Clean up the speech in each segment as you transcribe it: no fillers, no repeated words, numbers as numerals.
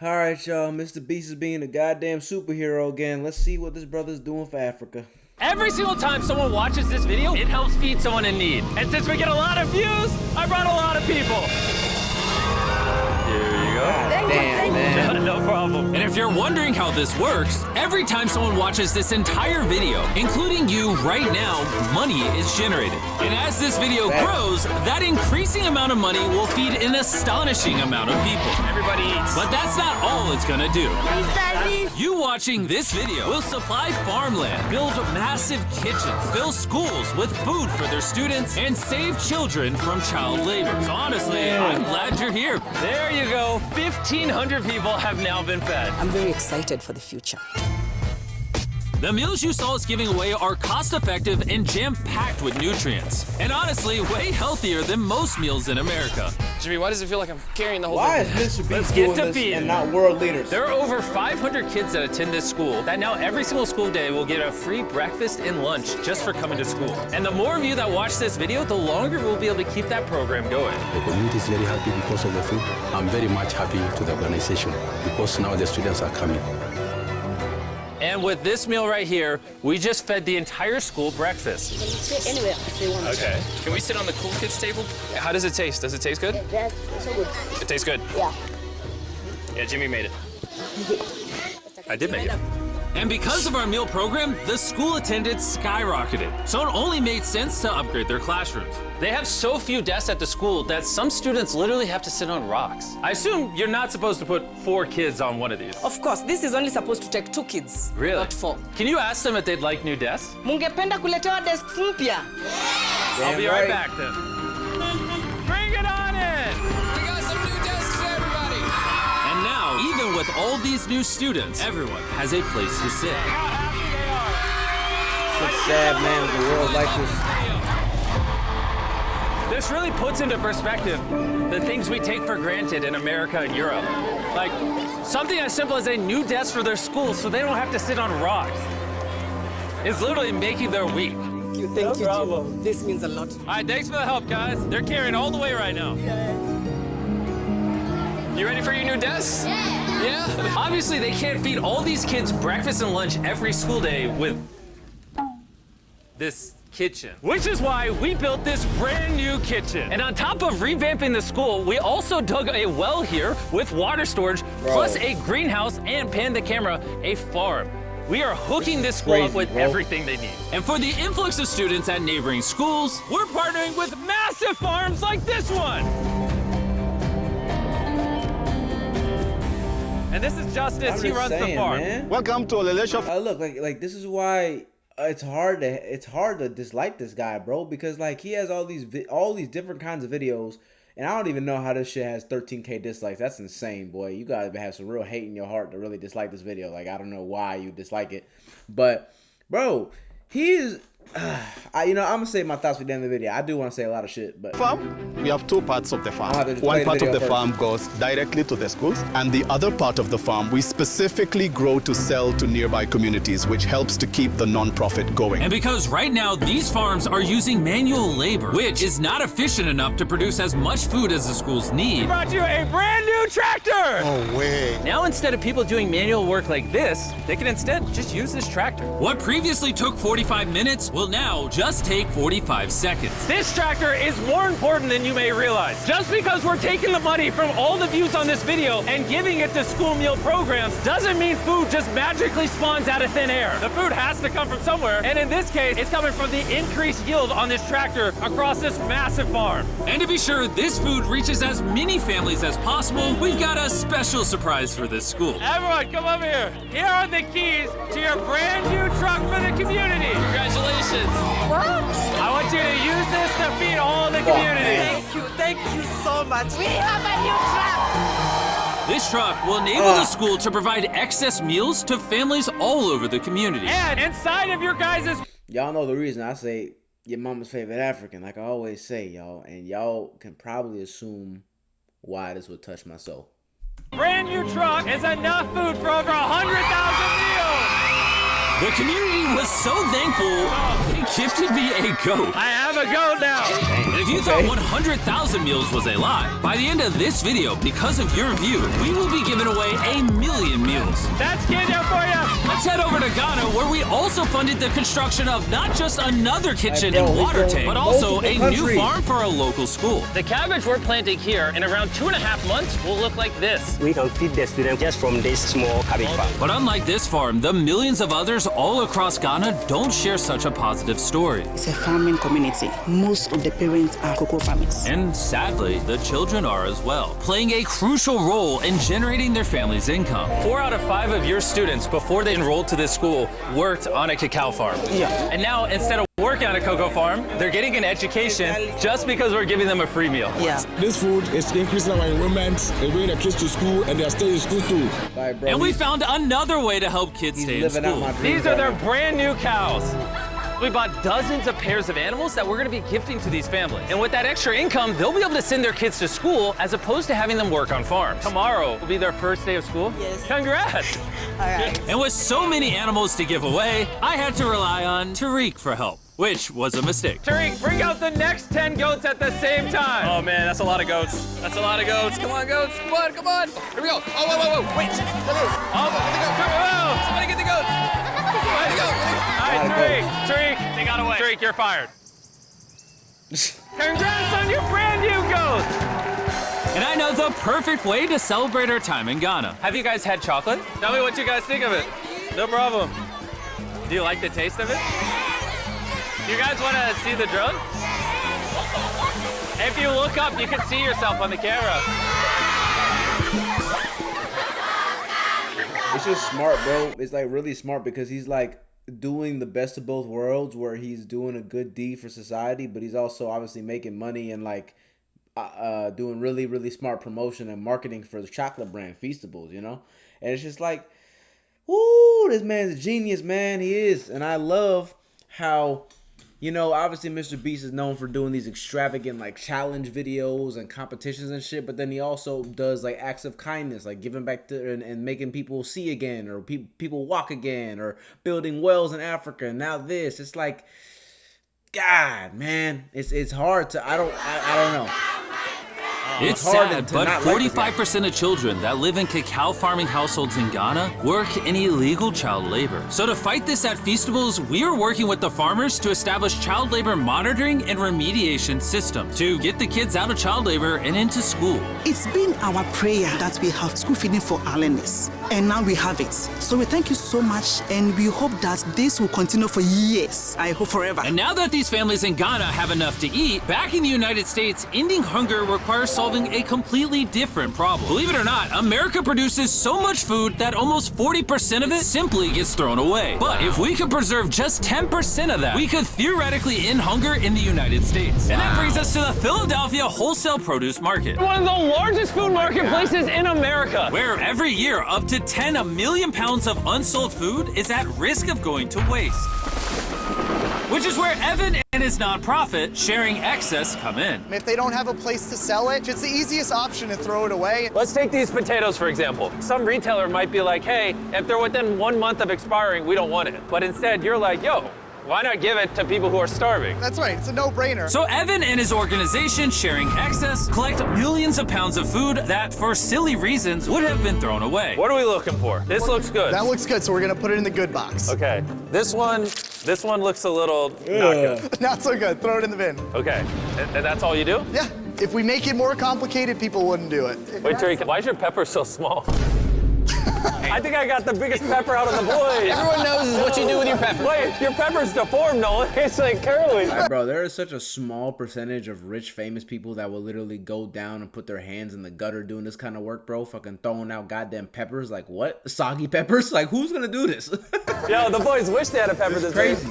Alright, y'all. MrBeast is being a goddamn superhero again. Let's see what this brother's doing for Africa. Every single time someone watches this video, it helps feed someone in need. And since we get a lot of views, I brought a lot of people. Here you go. Damn, man. No problem. And if you're wondering how this works, every time someone watches this entire video, including you right now, money is generated. And as this video grows, that increasing amount of money will feed an astonishing amount of people. Everybody eats. But that's not all it's gonna do. You watching this video will supply farmland, build massive kitchens, fill schools with food for their students, and save children from child labor. So honestly, I'm glad you're here. There you go. 1,500 people have now been fed. I'm very excited for the future. The meals you saw us giving away are cost-effective and jam-packed with nutrients. And honestly, way healthier than most meals in America. Jimmy, why does it feel like I'm carrying the whole Why thing? is MrBeast Let's doing get to this feeding. and not world leaders? There are over 500 kids that attend this school that now every single school day will get a free breakfast and lunch just for coming to school. And the more of you that watch this video, the longer we'll be able to keep that program going. The community is very happy because of the food. I'm very much happy to the organization because now the students are coming. And with this meal right here, we just fed the entire school breakfast. You can sit anywhere they want. Okay. Can we sit on the cool kids table? How does it taste? Does it taste good? That's so good. It tastes good. Yeah. Yeah, Jimmy made it. I did make it. And because of our meal program, the school attendance skyrocketed. So it only made sense to upgrade their classrooms. They have so few desks at the school that some students literally have to sit on rocks. I assume you're not supposed to put 4 kids on one of these. Of course, this is only supposed to take 2 kids, Really? not 4. Can you ask them if they'd like new desks? Mungependa kuletewa desks mpya? I'll be right back then. Bring it on in! We got some new desks for everybody. And now, even with all these new students, everyone has a place to sit. It's sad, man, with the world like this. This really puts into perspective the things we take for granted in America and Europe. Like something as simple as a new desk for their school so they don't have to sit on rocks. It's literally making their week. Thank you, problem. Jim. This means a lot. All right, thanks for the help, guys. They're carrying all the way right now. You ready for your new desks? Yeah. Obviously, they can't feed all these kids breakfast and lunch every school day with this kitchen. Which is why we built this brand new kitchen. And on top of revamping the school, we also dug a well here with water storage, plus a greenhouse, and pan the camera, a farm. We are hooking this school up with everything they need. And for the influx of students at neighboring schools, We're partnering with massive farms like this one. And this is Justice, he runs the farm. Man. Welcome to Olelesho. Look, like this is why it's hard to dislike this guy, bro, because like he has all these different kinds of videos, and I don't even know how this shit has 13K dislikes. That's insane, boy. You gotta have some real hate in your heart to really dislike this video. Like, I don't know why you dislike it, but bro, he is. I'm gonna say my thoughts for the end of the video. I do want to say a lot of shit, but Farm. We have 2 parts of the farm. I'll have to just One play the part of video the first. farm goes directly to the schools, and the other part of the farm we specifically grow to sell to nearby communities, which helps to keep the non-profit going. and because right now these farms are using manual labor, which is not efficient enough to produce as much food as the schools need, Brought you a brand new tractor. No way. Now instead of people doing manual work like this, they can instead just use this tractor. what previously took 45 minutes will now just take 45 seconds. This tractor is more important than you may realize. Just because we're taking the money from all the views on this video and giving it to school meal programs doesn't mean food just magically spawns out of thin air. The food has to come from somewhere, and in this case, it's coming from the increased yield on this tractor across this massive farm. And to be sure this food reaches as many families as possible, we've got a special surprise for this school. Everyone, come over here. Here are the keys to your brand new truck for the community. Congratulations. I want you to use this to feed all the community. Thank you so much. We have a new truck. This truck will enable the school to provide excess meals to families all over the community. And inside of your guys' y'all know the reason I say your mama's favorite African, like I always say, y'all, and y'all can probably assume why this would touch my soul. brand new truck is enough food for over 100,000 meals. The community was so thankful, they gifted me a goat. I have a goat now. And if you thought 100,000 meals was a lie, by the end of this video, because of your review, we will be giving away 1 million meals. That's Kenya for you. Let's head over to Ghana, where we also funded the construction of not just another kitchen Hey, bro, and water we tank, going but also a multiple new countries. farm for a local school. The cabbage we're planting here in around 2.5 months will look like this. We can feed the students just from this small cabbage farm. But unlike this farm, the millions of others all across Ghana don't share such a positive story. It's a farming community. Most of the parents are cocoa farmers. And sadly, the children are as well, playing a crucial role in generating their family's income. 4 out of 5 of your students, before they enrolled to this school, worked on a cacao farm. Yeah. And now, instead of working on a cocoa farm, they're getting an education just because we're giving them a free meal. Yeah. This food is increasing our enrollment. They bring the kids to school and they're staying in school too. Like, bro, And we found another way to help kids stay in living out school. my dreams. These are their right now. brand new cows. We bought dozens of pairs of animals that we're gonna be gifting to these families. And with that extra income, they'll be able to send their kids to school as opposed to having them work on farms. Tomorrow will be their first day of school. Yes. Congrats. All right. And with so many animals to give away, I had to rely on Tariq for help, which was a mistake. Tariq, bring out the next 10 goats at the same time. Oh man, that's a lot of goats. That's a lot of goats. Come on, goats. Come on, come on. Here we go. Oh, whoa, whoa, whoa. Wait. Somebody get the goats. Get the goats. All right, Tariq, they got away. Tariq, you're fired. Congrats on your brand new goats. And I know the perfect way to celebrate our time in Ghana. Have you guys had chocolate? Tell me what you guys think of it. No problem. Do you like the taste of it? You guys want to see the drone? If you look up, you can see yourself on the camera. It's just smart, bro. It's like really smart because he's like doing the best of both worlds, where he's doing a good deed for society, but he's also obviously making money and like doing really, really smart promotion and marketing for the chocolate brand Feastables, you know? And it's just like, woo, this man's a genius, man. He is. And I love how, you know, obviously MrBeast is known for doing these extravagant like challenge videos and competitions and shit, but then he also does like acts of kindness, like giving back to and making people see again, or people walk again, or building wells in Africa. And now this, it's like, God, man, it's hard to, I don't know. It's hard sad, to but not like this guy. 45% of children that live in cacao farming households in Ghana work in illegal child labor. So to fight this at Feastables, we are working with the farmers to establish child labor monitoring and remediation systems to get the kids out of child labor and into school. It's been our prayer that we have school feeding for our learners, and now we have it. So we thank you so much, and we hope that this will continue for years. I hope forever. And now that these families in Ghana have enough to eat, back in the United States, ending hunger requires solving a completely different problem. Believe it or not, America produces so much food that almost 40% of it simply gets thrown away. But if we could preserve just 10% of that, we could theoretically end hunger in the United States. And that brings us to the Philadelphia wholesale produce market, One of the largest food marketplaces in America. where every year up to 10 million pounds of unsold food is at risk of going to waste. Which is where Evan and his nonprofit, Sharing Excess, come in. If they don't have a place to sell it, it's the easiest option to throw it away. Let's take these potatoes, for example. Some retailer might be like, hey, if they're within 1 month of expiring, we don't want it. But instead, you're like, yo, why not give it to people who are starving? That's right, it's a no-brainer. So Evan and his organization, Sharing Excess, collect millions of pounds of food that, for silly reasons, would have been thrown away. What are we looking for? This looks good. That looks good, so we're gonna put it in the good box. Okay. This one looks a little not good. Not so good, throw it in the bin. Okay. And that's all you do? Yeah, if we make it more complicated, people wouldn't do it. Wait, Tariq, why is your pepper so small? I think I got the biggest pepper out of the boys. Everyone knows what you do with your pepper. Wait, your pepper's deformed, Nolan. It's like curly. Like, bro, there is such a small percentage of rich, famous people that will literally go down and put their hands in the gutter doing this kind of work, bro. Fucking throwing out goddamn peppers. Like, what? Soggy peppers? Like, who's gonna do this? Yo, the boys wish they had a pepper this Crazy.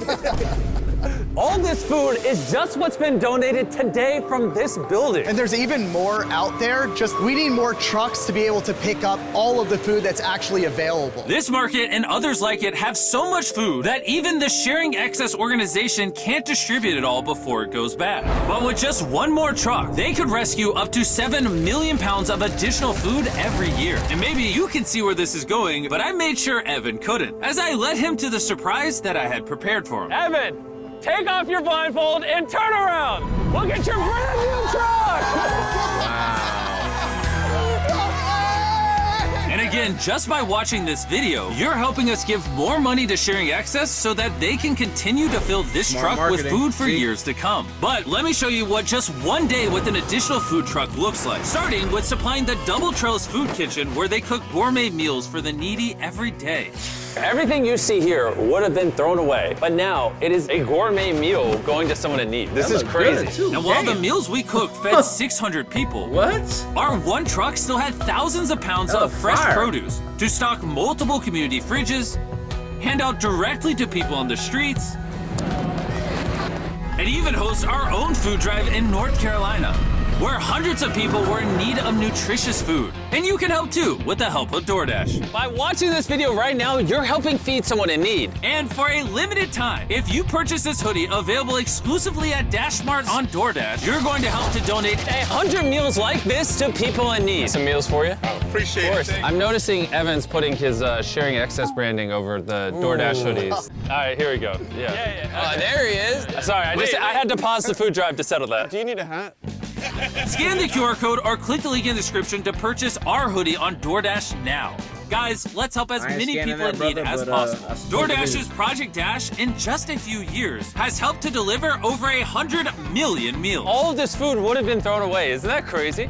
All this food is just what's been donated today from this building. And there's even more out there, just we need more trucks to be able to pick up all of the food that's actually available. This market and others like it have so much food that even the Sharing Excess organization can't distribute it all before it goes bad. But with just one more truck, they could rescue up to 7 million pounds of additional food every year. And maybe you can see where this is going, but I made sure Evan couldn't, as I led him to the surprise that I had prepared for him. Evan, take off your blindfold and turn around. Look at your brand new truck. And Again, just by watching this video, you're helping us give more money to Sharing Access so that they can continue to fill this Smart truck with marketing. food for years to come. But let me show you what just one day with an additional food truck looks like. Starting with supplying the Double Trellis Food Kitchen, where they cook gourmet meals for the needy every day. Everything you see here would have been thrown away, but now it is a gourmet meal going to someone in need. This is crazy. And while the meals we cooked fed 600 people, our one truck still had thousands of pounds of fresh produce to stock multiple community fridges, hand out directly to people on the streets, and even host our own food drive in North Carolina, where hundreds of people were in need of nutritious food. And you can help too with the help of DoorDash. By watching this video right now, you're helping feed someone in need. And for a limited time, if you purchase this hoodie available exclusively at DashMart on DoorDash, you're going to help to donate 100 meals like this to people in need. Some meals for you? Oh, appreciate it. I'm noticing Evan's putting his Sharing Access branding over the DoorDash hoodies. All right, here we go. Yeah. Oh, there he is. Sorry, I had to pause the food drive to settle that. Do you need a hat? Scan the QR code or click the link in the description to purchase our hoodie on DoorDash now. Guys, let's help as many people in need as possible. DoorDash's Project Dash, in just a few years, has helped to deliver over 100 million meals. All of this food would have been thrown away. Isn't that crazy?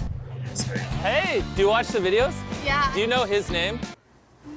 Hey, do you watch the videos? Yeah. Do you know his name?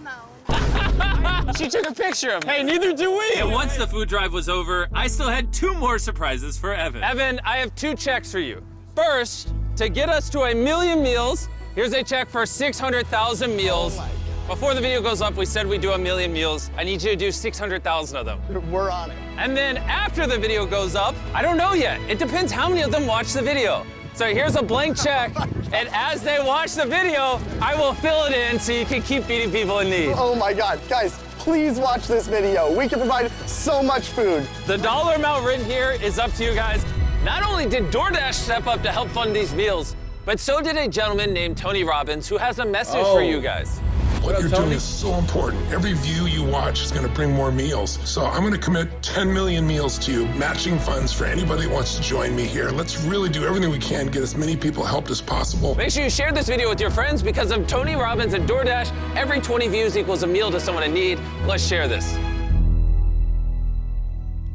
No. She took a picture of him. Hey, neither do we. And once the food drive was over, I still had 2 more surprises for Evan. Evan, I have 2 checks for you. First, to get us to 1 million meals, here's a check for 600,000 meals. Before the video goes up, we said we'd do 1 million meals. I need you to do 600,000 of them. We're on it. And then after the video goes up, I don't know yet. It depends how many of them watch the video. So here's a blank check, and as they watch the video, I will fill it in so you can keep feeding people in need. Oh my God, guys, please watch this video. We can provide so much food. The dollar amount written here is up to you guys. Not only did DoorDash step up to help fund these meals, but so did a gentleman named Tony Robbins who has a message for you guys. What you're doing is so important. Every view you watch is going to bring more meals. So I'm going to commit 10 million meals to you, matching funds for anybody that wants to join me here. Let's really do everything we can to get as many people helped as possible. Make sure you share this video with your friends because of Tony Robbins and DoorDash. Every 20 views equals a meal to someone in need. Let's share this.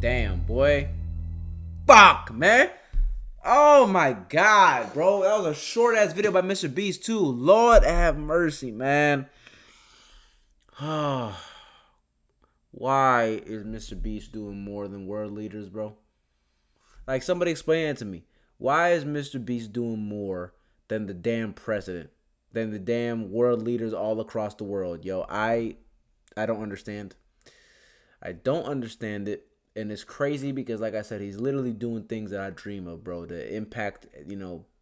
Damn, boy. Fuck, man. Oh my God, bro. That was a short ass video by MrBeast too. Lord have mercy, man. Why is MrBeast doing more than world leaders, bro? Like, somebody explain it to me. Why is MrBeast doing more than the damn president? Than the damn world leaders all across the world? Yo, I don't understand. I don't understand it. And it's crazy because, like I said, he's literally doing things that I dream of, bro. To impact,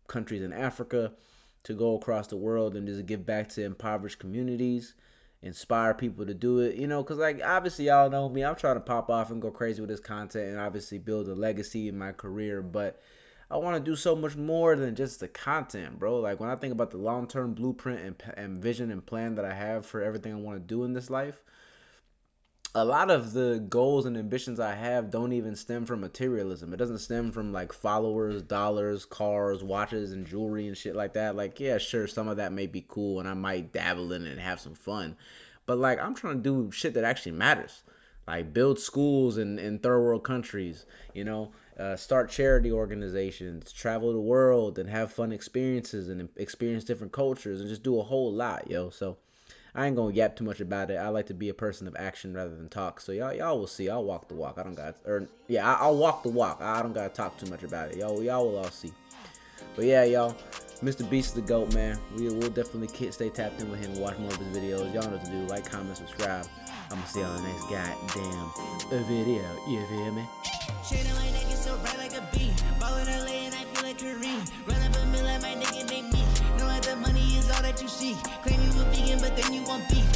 countries in Africa, to go across the world and just give back to impoverished communities, inspire people to do it, because, like, obviously y'all know me. I'm trying to pop off and go crazy with this content and obviously build a legacy in my career, but I want to do so much more than just the content, bro. Like, when I think about the long-term blueprint and vision and plan that I have for everything I want to do in this life, a lot of the goals and ambitions I have don't even stem from materialism. It doesn't stem from, like, followers, dollars, cars, watches, and jewelry and shit like that. Like, yeah, sure, some of that may be cool and I might dabble in it and have some fun. But, like, I'm trying to do shit that actually matters. Like, build schools in third world countries, start charity organizations, travel the world and have fun experiences and experience different cultures and just do a whole lot, yo. So I ain't gonna yap too much about it. I like to be a person of action rather than talk. So y'all will see. I'll walk the walk. I'll walk the walk. I don't gotta talk too much about it. Y'all will all see. But yeah, y'all, MrBeast is the GOAT, man. We'll definitely stay tapped in with him and watch more of his videos. Y'all know what to do. Like, comment, subscribe. I'm gonna see y'all in the next goddamn video. You feel me?